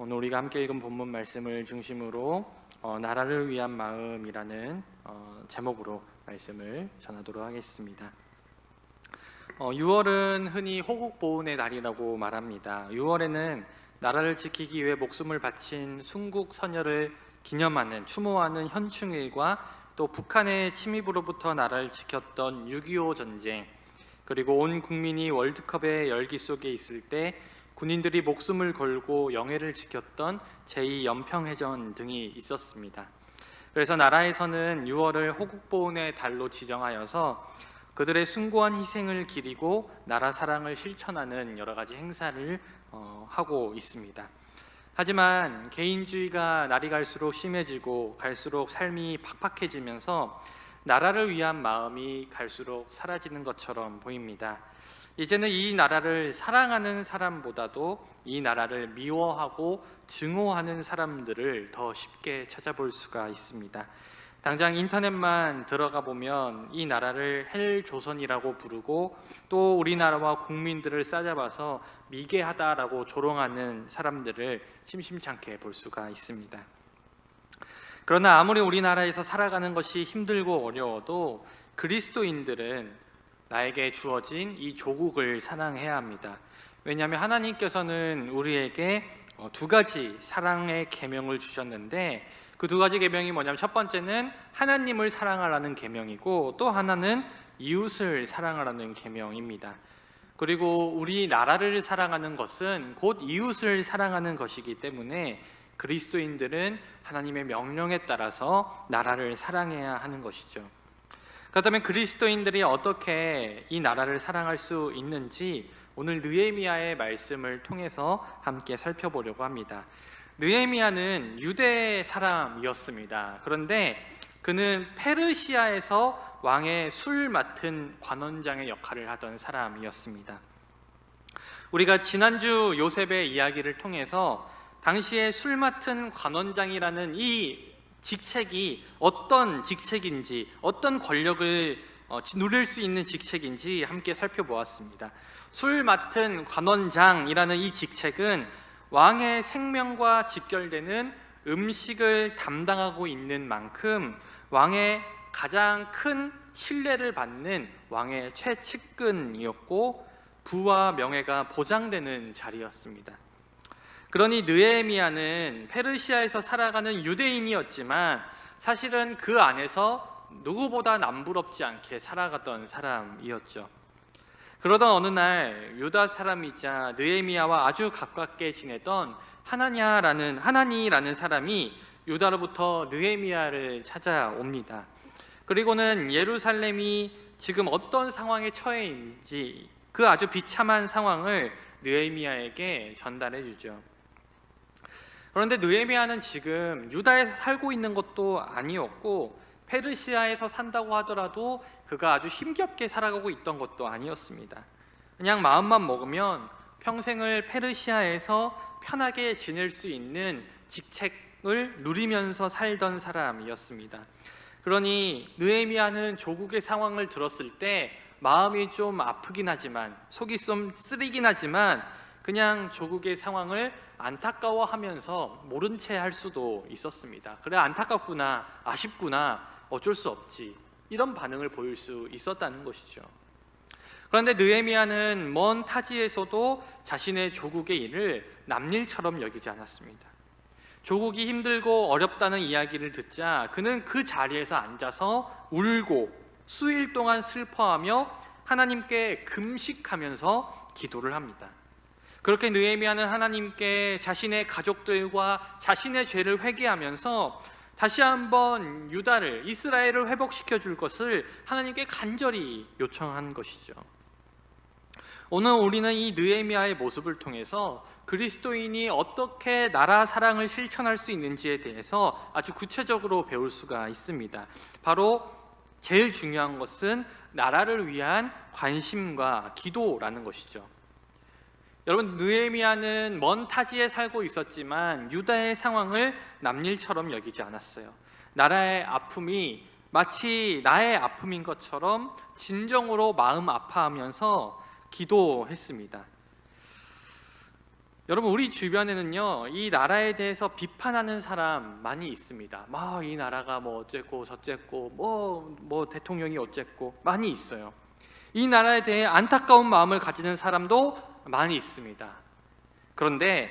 오늘 우리가 함께 읽은 본문 말씀을 중심으로 나라를 위한 마음이라는 제목으로 말씀을 전하도록 하겠습니다. 6월은 흔히 호국보훈의 달이라고 말합니다. 6월에는 나라를 지키기 위해 목숨을 바친 순국 선열을 기념하는 추모하는 현충일과 또 북한의 침입으로부터 나라를 지켰던 6.25 전쟁, 그리고 온 국민이 월드컵의 열기 속에 있을 때 군인들이 목숨을 걸고 영해를 지켰던 제2연평해전 등이 있었습니다. 그래서 나라에서는 6월을 호국보훈의 달로 지정하여서 그들의 숭고한 희생을 기리고 나라 사랑을 실천하는 여러 가지 행사를 하고 있습니다. 하지만 개인주의가 날이 갈수록 심해지고 갈수록 삶이 팍팍해지면서 나라를 위한 마음이 갈수록 사라지는 것처럼 보입니다. 이제는 이 나라를 사랑하는 사람보다도 이 나라를 미워하고 증오하는 사람들을 더 쉽게 찾아볼 수가 있습니다. 당장 인터넷만 들어가 보면 이 나라를 헬조선이라고 부르고 또 우리나라와 국민들을 싸잡아서 미개하다라고 조롱하는 사람들을 심심찮게 볼 수가 있습니다. 그러나 아무리 우리나라에서 살아가는 것이 힘들고 어려워도 그리스도인들은 나에게 주어진 이 조국을 사랑해야 합니다. 왜냐하면 하나님께서는 우리에게 두 가지 사랑의 계명을 주셨는데 그 두 가지 계명이 뭐냐면 첫 번째는 하나님을 사랑하라는 계명이고 또 하나는 이웃을 사랑하라는 계명입니다. 그리고 우리나라를 사랑하는 것은 곧 이웃을 사랑하는 것이기 때문에 그리스도인들은 하나님의 명령에 따라서 나라를 사랑해야 하는 것이죠. 그렇다면 그리스도인들이 어떻게 이 나라를 사랑할 수 있는지 오늘 느헤미야의 말씀을 통해서 함께 살펴보려고 합니다. 느헤미야는 유대 사람이었습니다. 그런데 그는 페르시아에서 왕의 술 맡은 관원장의 역할을 하던 사람이었습니다. 우리가 지난주 요셉의 이야기를 통해서 당시에 술 맡은 관원장이라는 이 직책이 어떤 직책인지, 어떤 권력을 누릴 수 있는 직책인지 함께 살펴보았습니다. 술 맡은 관원장이라는 이 직책은 왕의 생명과 직결되는 음식을 담당하고 있는 만큼 왕의 가장 큰 신뢰를 받는 왕의 최측근이었고 부와 명예가 보장되는 자리였습니다. 그러니 느헤미야는 페르시아에서 살아가는 유대인이었지만 사실은 그 안에서 누구보다 남부럽지 않게 살아가던 사람이었죠. 그러던 어느 날 유다 사람이자 느헤미야와 아주 가깝게 지내던 하나니라는 사람이 유다로부터 느헤미야를 찾아옵니다. 그리고는 예루살렘이 지금 어떤 상황에 처해 있는지 그 아주 비참한 상황을 느헤미야에게 전달해 주죠. 그런데 느헤미야는 지금 유다에서 살고 있는 것도 아니었고 페르시아에서 산다고 하더라도 그가 아주 힘겹게 살아가고 있던 것도 아니었습니다. 그냥 마음만 먹으면 평생을 페르시아에서 편하게 지낼 수 있는 직책을 누리면서 살던 사람이었습니다. 그러니 느헤미야는 조국의 상황을 들었을 때 마음이 좀 아프긴 하지만 속이 좀 쓰리긴 하지만 그냥 조국의 상황을 안타까워하면서 모른 채 할 수도 있었습니다. 그래, 안타깝구나, 아쉽구나, 어쩔 수 없지, 이런 반응을 보일 수 있었다는 것이죠. 그런데 느헤미야는 먼 타지에서도 자신의 조국의 일을 남일처럼 여기지 않았습니다. 조국이 힘들고 어렵다는 이야기를 듣자 그는 그 자리에서 앉아서 울고 수일 동안 슬퍼하며 하나님께 금식하면서 기도를 합니다. 그렇게 느헤미야는 하나님께 자신의 가족들과 자신의 죄를 회개하면서 다시 한번 유다를, 이스라엘을 회복시켜 줄 것을 하나님께 간절히 요청한 것이죠. 오늘 우리는 이 느헤미야의 모습을 통해서 그리스도인이 어떻게 나라 사랑을 실천할 수 있는지에 대해서 아주 구체적으로 배울 수가 있습니다. 바로 제일 중요한 것은 나라를 위한 관심과 기도라는 것이죠. 여러분, 느헤미야는 먼 타지에 살고 있었지만 유다의 상황을 남일처럼 여기지 않았어요. 나라의 아픔이 마치 나의 아픔인 것처럼 진정으로 마음 아파하면서 기도했습니다. 여러분, 우리 주변에는요, 이 나라에 대해서 비판하는 사람 많이 있습니다. 막 이 나라가 뭐 어쨌고 저쨌고 뭐 대통령이 어쨌고 많이 있어요. 이 나라에 대해 안타까운 마음을 가지는 사람도 많이 있습니다. 그런데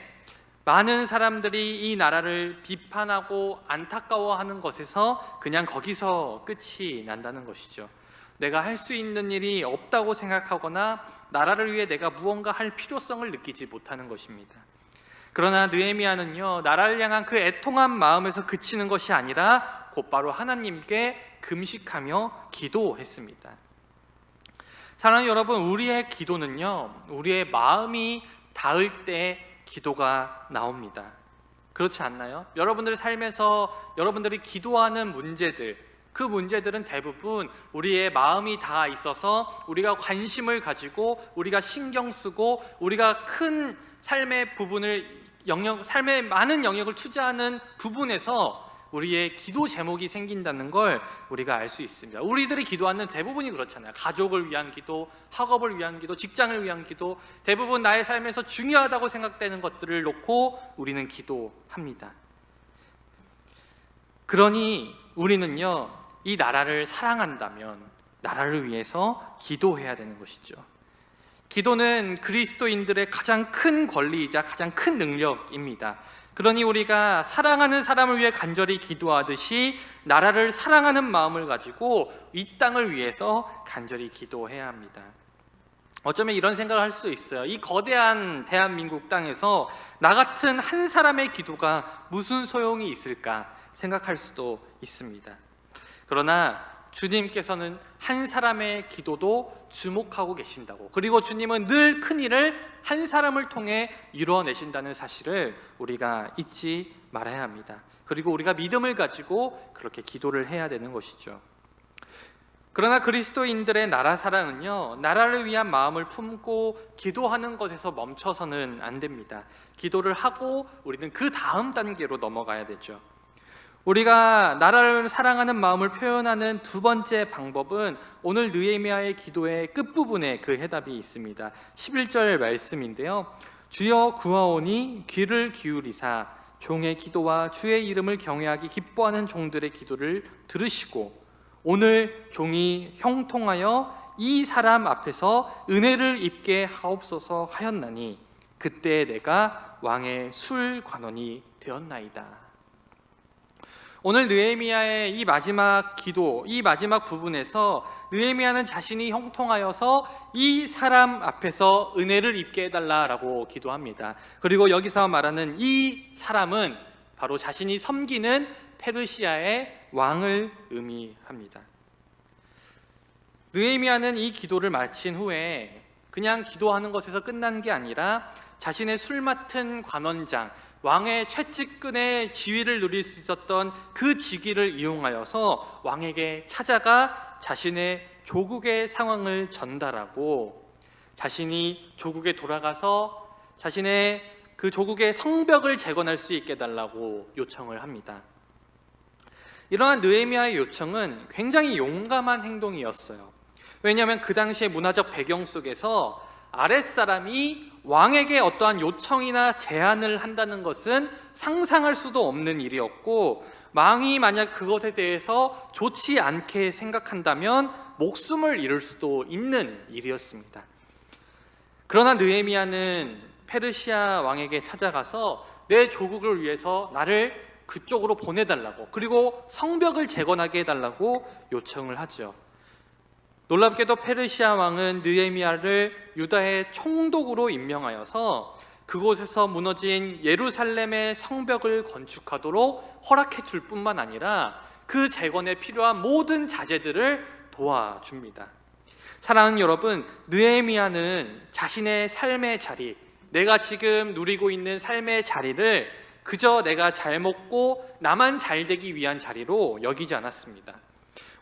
많은 사람들이 이 나라를 비판하고 안타까워하는 것에서 그냥 거기서 끝이 난다는 것이죠. 내가 할 수 있는 일이 없다고 생각하거나 나라를 위해 내가 무언가 할 필요성을 느끼지 못하는 것입니다. 그러나 느헤미야는요, 나라를 향한 그 애통한 마음에서 그치는 것이 아니라 곧바로 하나님께 금식하며 기도했습니다. 사랑하는 여러분, 우리의 기도는요, 우리의 마음이 닿을 때 기도가 나옵니다. 그렇지 않나요? 여러분들 삶에서 여러분들이 기도하는 문제들, 그 문제들은 대부분 우리의 마음이 닿아 있어서 우리가 관심을 가지고 우리가 신경 쓰고 우리가 큰 삶의 부분을 삶의 많은 영역을 투자하는 부분에서 우리의 기도 제목이 생긴다는 걸 우리가 알 수 있습니다. 우리들이 기도하는 대부분이 그렇잖아요. 가족을 위한 기도, 학업을 위한 기도, 직장을 위한 기도, 대부분 나의 삶에서 중요하다고 생각되는 것들을 놓고 우리는 기도합니다. 그러니 우리는요, 이 나라를 사랑한다면 나라를 위해서 기도해야 되는 것이죠. 기도는 그리스도인들의 가장 큰 권리이자 가장 큰 능력입니다. 그러니 우리가 사랑하는 사람을 위해 간절히 기도하듯이 나라를 사랑하는 마음을 가지고 이 땅을 위해서 간절히 기도해야 합니다. 어쩌면 이런 생각을 할 수도 있어요. 이 거대한 대한민국 땅에서 나 같은 한 사람의 기도가 무슨 소용이 있을까 생각할 수도 있습니다. 그러나 주님께서는 한 사람의 기도도 주목하고 계신다고, 그리고 주님은 늘 큰 일을 한 사람을 통해 이루어내신다는 사실을 우리가 잊지 말아야 합니다. 그리고 우리가 믿음을 가지고 그렇게 기도를 해야 되는 것이죠. 그러나 그리스도인들의 나라 사랑은요, 나라를 위한 마음을 품고 기도하는 것에서 멈춰서는 안 됩니다. 기도를 하고 우리는 그 다음 단계로 넘어가야 되죠. 우리가 나라를 사랑하는 마음을 표현하는 두 번째 방법은 오늘 느헤미야의 기도의 끝부분에 그 해답이 있습니다. 11절 말씀인데요, 주여 구하오니 귀를 기울이사 종의 기도와 주의 이름을 경외하기 기뻐하는 종들의 기도를 들으시고 오늘 종이 형통하여 이 사람 앞에서 은혜를 입게 하옵소서 하였나니 그때 내가 왕의 술 관원이 되었나이다. 오늘 느헤미야의 이 마지막 기도, 이 마지막 부분에서 느헤미야는 자신이 형통하여서 이 사람 앞에서 은혜를 입게 해달라라고 기도합니다. 그리고 여기서 말하는 이 사람은 바로 자신이 섬기는 페르시아의 왕을 의미합니다. 느헤미야는 이 기도를 마친 후에 그냥 기도하는 것에서 끝난 게 아니라 자신의 술 맡은 관원장, 왕의 최측근의 지위를 누릴 수 있었던 그 직위를 이용하여서 왕에게 찾아가 자신의 조국의 상황을 전달하고 자신이 조국에 돌아가서 자신의 그 조국의 성벽을 재건할 수 있게 해달라고 요청을 합니다. 이러한 느헤미야의 요청은 굉장히 용감한 행동이었어요. 왜냐하면 그 당시의 문화적 배경 속에서 아랫사람이 왕에게 어떠한 요청이나 제안을 한다는 것은 상상할 수도 없는 일이었고, 왕이 만약 그것에 대해서 좋지 않게 생각한다면 목숨을 잃을 수도 있는 일이었습니다. 그러나 느헤미야는 페르시아 왕에게 찾아가서 내 조국을 위해서 나를 그쪽으로 보내달라고, 그리고 성벽을 재건하게 해달라고 요청을 하죠. 놀랍게도 페르시아 왕은 느헤미야를 유다의 총독으로 임명하여서 그곳에서 무너진 예루살렘의 성벽을 건축하도록 허락해 줄 뿐만 아니라 그 재건에 필요한 모든 자재들을 도와줍니다. 사랑하는 여러분, 느헤미야는 자신의 삶의 자리, 내가 지금 누리고 있는 삶의 자리를 그저 내가 잘 먹고 나만 잘 되기 위한 자리로 여기지 않았습니다.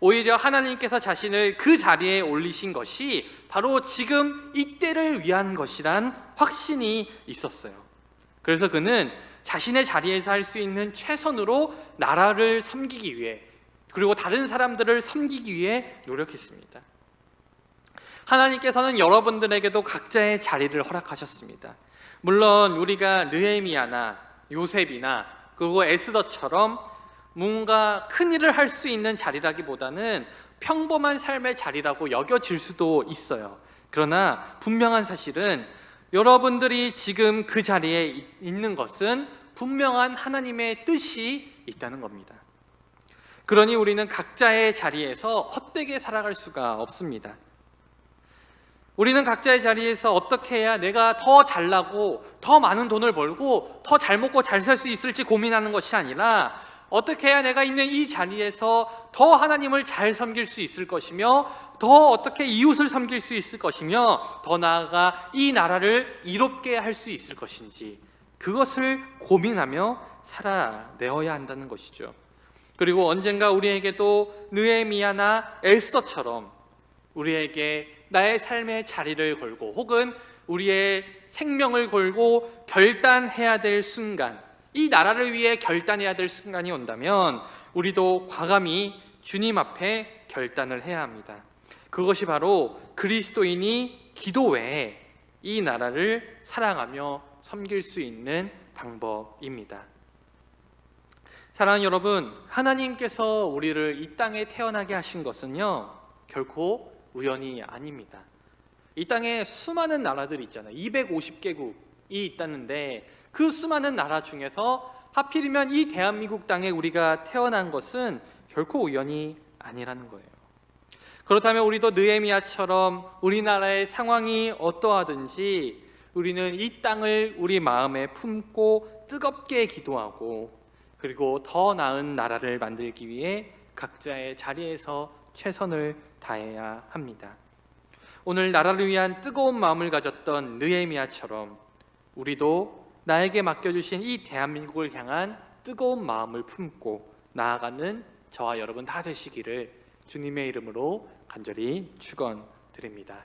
오히려 하나님께서 자신을 그 자리에 올리신 것이 바로 지금 이때를 위한 것이란 확신이 있었어요. 그래서 그는 자신의 자리에서 할 수 있는 최선으로 나라를 섬기기 위해, 그리고 다른 사람들을 섬기기 위해 노력했습니다. 하나님께서는 여러분들에게도 각자의 자리를 허락하셨습니다. 물론 우리가 느헤미야나 요셉이나 그리고 에스더처럼 뭔가 큰 일을 할 수 있는 자리라기보다는 평범한 삶의 자리라고 여겨질 수도 있어요. 그러나 분명한 사실은 여러분들이 지금 그 자리에 있는 것은 분명한 하나님의 뜻이 있다는 겁니다. 그러니 우리는 각자의 자리에서 헛되게 살아갈 수가 없습니다. 우리는 각자의 자리에서 어떻게 해야 내가 더 잘나고 더 많은 돈을 벌고 더 잘 먹고 잘 살 수 있을지 고민하는 것이 아니라 어떻게 해야 내가 있는 이 자리에서 더 하나님을 잘 섬길 수 있을 것이며 더 어떻게 이웃을 섬길 수 있을 것이며 더 나아가 이 나라를 이롭게 할 수 있을 것인지 그것을 고민하며 살아내어야 한다는 것이죠. 그리고 언젠가 우리에게도 느헤미야나 에스더처럼 우리에게 나의 삶의 자리를 걸고 혹은 우리의 생명을 걸고 결단해야 될 순간, 이 나라를 위해 결단해야 될 순간이 온다면 우리도 과감히 주님 앞에 결단을 해야 합니다. 그것이 바로 그리스도인이 기도 외에 이 나라를 사랑하며 섬길 수 있는 방법입니다. 사랑하는 여러분, 하나님께서 우리를 이 땅에 태어나게 하신 것은요 결코 우연이 아닙니다. 이 땅에 수많은 나라들이 있잖아요. 250개국이 있다는데 그 수많은 나라 중에서 하필이면 이 대한민국 땅에 우리가 태어난 것은 결코 우연이 아니라는 거예요. 그렇다면 우리도 느헤미야처럼 우리나라의 상황이 어떠하든지 우리는 이 땅을 우리 마음에 품고 뜨겁게 기도하고 그리고 더 나은 나라를 만들기 위해 각자의 자리에서 최선을 다해야 합니다. 오늘 나라를 위한 뜨거운 마음을 가졌던 느헤미야처럼 우리도 나에게 맡겨주신 이 대한민국을 향한 뜨거운 마음을 품고 나아가는 저와 여러분 다 되시기를 주님의 이름으로 간절히 축원드립니다.